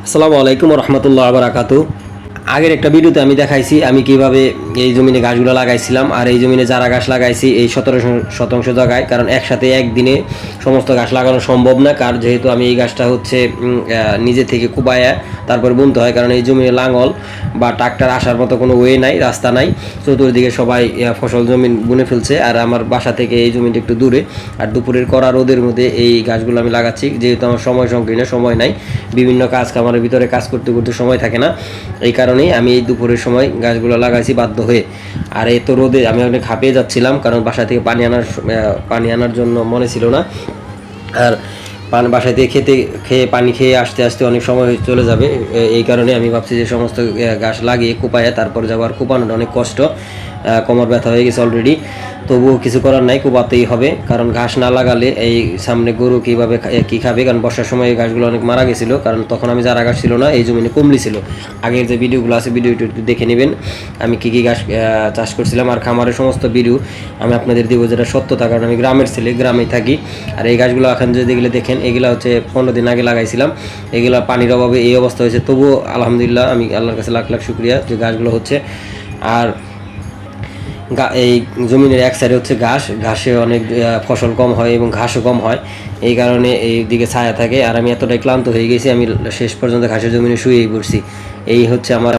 আসসালামু আলাইকুম রহমতুল্লাহ বারাকাতু। আগের একটা ভিডিওতে আমি দেখাইছি আমি কিভাবে এই জমিনে গাছগুলো লাগাইছিলাম, আর এই জমিনে যারা গাছ লাগাইছি এই 17 শতাংশ জায়গায়, কারণ একসাথে একদিনে সমস্ত গাছ লাগানো সম্ভব না। কারণ যেহেতু আমি এই গাছটা হচ্ছে নিজে থেকে কুবায়া তারপর বুনতে হয়, কারণ এই জমিনে লাঙল বা ট্রাক্টর আসার মতো কোনো ওয়ে নাই, রাস্তা নাই। চতুর্দিকে সবাই ফসল জমিন বুনে ফেলছে, আর আমার বাসা থেকে এই জমিটা একটু দূরে। আর দুপুরের কড়া রোদের মধ্যে এই গাছগুলো আমি লাগাচ্ছি, যেহেতু আমার সময় সংকীর্ণ, সময় নাই, বিভিন্ন কাজ কামারের ভিতরে কাজ করতে করতে সময় থাকে না। এই কারণেই আমি এই দুপুরের সময় গাছগুলো লাগাইছি বাধ্য হয়ে। আর এই তো রোদে আমি অনেক হাঁপিয়ে যাচ্ছিলাম, কারণ বাসা থেকে পানি আনার জন্য মনে ছিল না। আর বাসায় থেকে খেয়ে পানি খেয়ে আসতে আসতে অনেক সময় চলে যাবে। এই কারণে আমি ভাবছি যে সমস্ত গাছ লাগিয়ে কোপায় তারপর যাবো। আর কোপানোটা অনেক কষ্ট, কোমর ব্যথা হয়ে গেছে অলরেডি। তবুও কিছু করার নাই, কোপাতেই হবে, কারণ ঘাস না লাগালে এই সামনে গরু কীভাবে কী খাবে। কারণ বর্ষার সময় এই গাছগুলো অনেক মারা গেছিলো, কারণ তখন আমি চারা গাছ ছিল না, এই জমিনে কুমড়ি ছিল। আগের যে ভিডিওগুলো আছে ভিডিওটি একটু দেখে নেবেন, আমি কী কী গাছ চাষ করছিলাম। আর খামারের সমস্ত ভিডিও আমি আপনাদের দেবো, যেটা সত্যতা, কারণ আমি গ্রামের ছেলে, গ্রামেই থাকি। আর এই গাছগুলো এখন যদি এগুলো দেখেন, এগুলো হচ্ছে 15 দিন আগে লাগাইছিলাম। এগুলো পানির অভাবে এই অবস্থা হয়েছে, তবুও আলহামদুলিল্লাহ আমি আল্লাহর কাছে লাখ লাখ শুক্রিয়া যে গাছগুলো হচ্ছে। আর এই জমিনের এক সাইডে হচ্ছে ঘাসে অনেক ফসল কম হয় এবং ঘাসও কম হয়, এই কারণে এই দিকে ছায়া থাকে। আর আমি এতটাই ক্লান্ত হয়ে গেছি, আমি শেষ পর্যন্ত ঘাসের জমিনে শুয়েই পড়ছি। এই হচ্ছে আমার